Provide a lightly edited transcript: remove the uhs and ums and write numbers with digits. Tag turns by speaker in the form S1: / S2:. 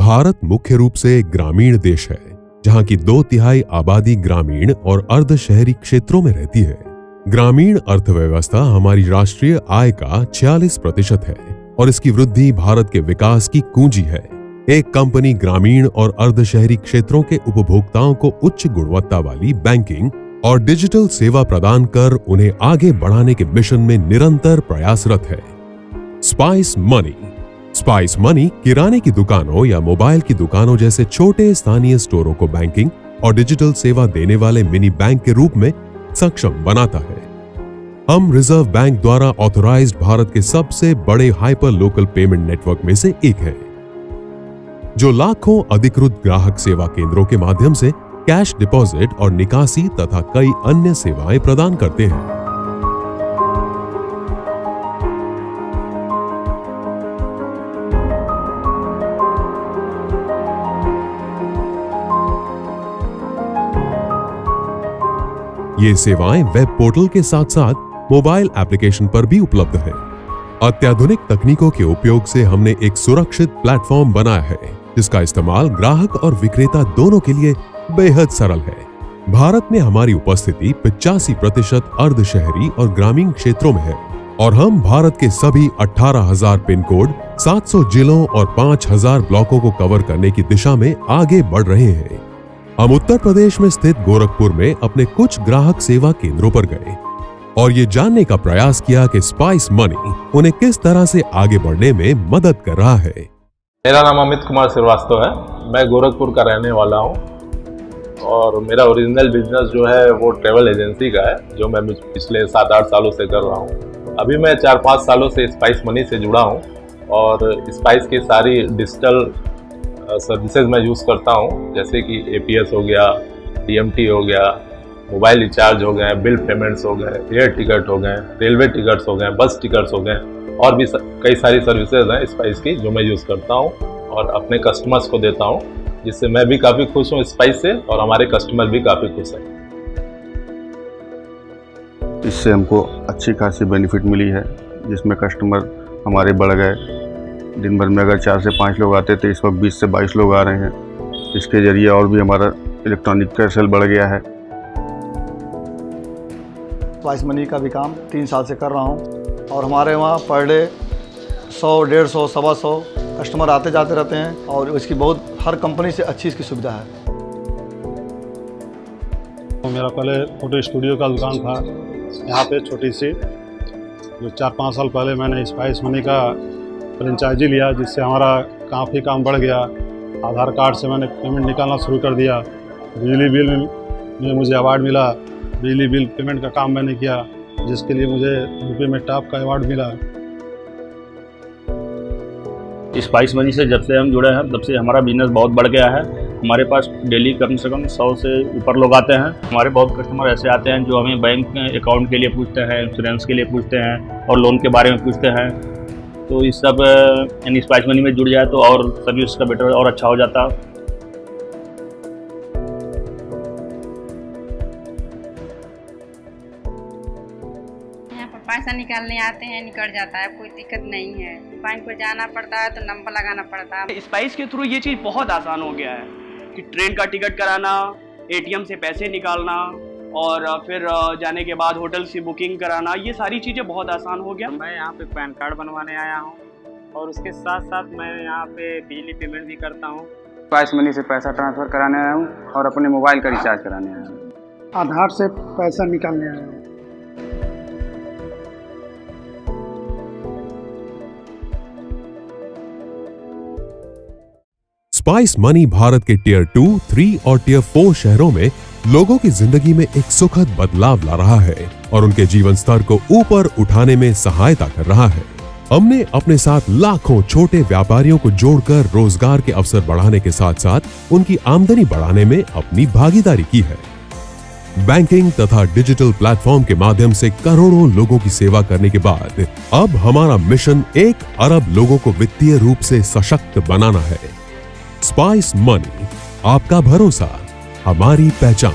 S1: भारत मुख्य रूप से एक ग्रामीण देश है, जहां की 2/3 आबादी ग्रामीण और अर्ध शहरी क्षेत्रों में रहती है। ग्रामीण अर्थव्यवस्था हमारी राष्ट्रीय आय का 46% है और इसकी वृद्धि भारत के विकास की कुंजी है। एक कंपनी ग्रामीण और अर्ध शहरी क्षेत्रों के उपभोक्ताओं को उच्च गुणवत्ता वाली बैंकिंग और डिजिटल सेवा प्रदान कर उन्हें आगे बढ़ाने के मिशन में निरंतर प्रयासरत है। Spice money. स्पाइस मनी किराने की दुकानों या मोबाइल की दुकानों जैसे छोटे स्थानीय स्टोरों को बैंकिंग और डिजिटल सेवा देने वाले मिनी बैंक के रूप में सक्षम बनाता है। हम रिजर्व बैंक द्वारा ऑथराइज्ड भारत के सबसे बड़े हाइपर लोकल पेमेंट नेटवर्क में से एक है, जो लाखों अधिकृत ग्राहक सेवा केंद्रों के माध्यम से कैश डिपॉजिट और निकासी तथा कई अन्य सेवाएं प्रदान करते हैं। ये सेवाएं वेब पोर्टल के साथ साथ मोबाइल एप्लीकेशन पर भी उपलब्ध है। अत्याधुनिक तकनीकों के उपयोग से हमने एक सुरक्षित प्लेटफॉर्म बनाया है, जिसका इस्तेमाल ग्राहक और विक्रेता दोनों के लिए बेहद सरल है। भारत में हमारी उपस्थिति 85% अर्ध शहरी और ग्रामीण क्षेत्रों में है और हम भारत के सभी 18,000 पिन कोड, 700 जिलों और 5,000 ब्लॉकों को कवर करने की दिशा में आगे बढ़ रहे हैं। हम उत्तर प्रदेश में स्थित गोरखपुर में अपने कुछ ग्राहक सेवा केंद्रों पर गए और ये जानने का प्रयास किया कि स्पाइस मनी उन्हें किस तरह से आगे बढ़ने में मदद कर रहा है।
S2: मेरा नाम अमित कुमार श्रीवास्तव है। मैं गोरखपुर का रहने वाला हूँ और मेरा ओरिजिनल बिजनेस जो है वो ट्रैवल एजेंसी का है, जो मैं पिछले 7-8 सालों से कर रहा हूँ। अभी मैं 4-5 सालों से स्पाइस मनी से जुड़ा हूँ और स्पाइस की सारी डिजिटल सर्विसेज मैं यूज़ करता हूँ, जैसे कि APS हो गया, DMT हो गया, मोबाइल रिचार्ज हो गए, बिल पेमेंट्स हो गए, एयर टिकट हो गए, रेलवे टिकट्स हो गए, बस टिकट्स हो गए और भी कई सारी सर्विसेज हैं स्पाइस की जो मैं यूज़ करता हूँ और अपने कस्टमर्स को देता हूँ, जिससे मैं भी काफ़ी खुश हूँ स्पाइस से और हमारे कस्टमर भी काफ़ी खुश हैं।
S3: इससे हमको अच्छी खासी बेनिफिट मिली है, जिसमें कस्टमर हमारे बढ़ गए। दिन भर में अगर 4 से 5 लोग आते थे, इस वक्त 20 से 22 लोग आ रहे हैं। इसके जरिए और भी हमारा इलेक्ट्रॉनिक का सेल बढ़ गया है।
S4: स्पाइस मनी का भी काम 3 साल से कर रहा हूं और हमारे वहां पर डे 100, 150, 125 कस्टमर आते जाते रहते हैं और इसकी बहुत हर कंपनी से अच्छी इसकी सुविधा है।
S5: तो मेरा पहले फोटो स्टूडियो का दुकान था यहाँ पे छोटी सी, जो 4-5 साल पहले मैंने स्पाइस मनी का फ्रेंचाइजी लिया, जिससे हमारा काफ़ी काम बढ़ गया। आधार कार्ड से मैंने पेमेंट निकालना शुरू कर दिया। बिजली बिल में मुझे अवार्ड मिला। बिजली बिल पेमेंट का काम मैंने किया, जिसके लिए मुझे यूपी में टॉप का अवार्ड मिला।
S6: स्पाइस मनी से जब से हम जुड़े हैं तब से हमारा बिजनेस बहुत बढ़ गया है। हमारे पास डेली कम से कम 100 से ऊपर लोग आते हैं। हमारे बहुत कस्टमर ऐसे आते हैं जो हमें बैंक अकाउंट के लिए पूछते हैं, इंश्योरेंस के लिए पूछते हैं और लोन के बारे में पूछते हैं। तो इस सब यानी स्पाइस मनी में जुड़ जाए तो और सर्विस का बेटर और अच्छा हो जाता।
S7: यहाँ पर पैसा निकालने आते हैं, निकल जाता है, कोई दिक्कत नहीं है। बैंक पर जाना पड़ता है तो नंबर लगाना पड़ता है।
S8: स्पाइस के थ्रू ये चीज़ बहुत आसान हो गया है कि ट्रेन का टिकट कराना, ATM से पैसे निकालना और फिर जाने के बाद होटल की बुकिंग कराना, ये सारी चीज़ें बहुत आसान हो गया।
S9: मैं यहाँ पे पैन कार्ड बनवाने आया हूँ और उसके साथ साथ मैं यहाँ पे बिजली पेमेंट भी करता हूँ।
S10: स्पाइस मनी से पैसा ट्रांसफ़र कराने आया हूँ और अपने मोबाइल का रिचार्ज कराने आया हूँ।
S11: आधार से पैसा निकालने आया हूँ।
S1: स्पाइस मनी भारत के टियर 2, 3 और टियर 4 शहरों में लोगों की जिंदगी में एक सुखद बदलाव ला रहा है और उनके जीवन स्तर को ऊपर उठाने में सहायता कर रहा है। हमने अपने साथ लाखों छोटे व्यापारियों को जोड़कर रोजगार के अवसर बढ़ाने के साथ साथ उनकी आमदनी बढ़ाने में अपनी भागीदारी की है। बैंकिंग तथा डिजिटल प्लेटफॉर्म के माध्यम से करोड़ों लोगों की सेवा करने के बाद अब हमारा मिशन 1 अरब लोगों को वित्तीय रूप से सशक्त बनाना है। स्पाइस मनी, आपका भरोसा, हमारी पहचान।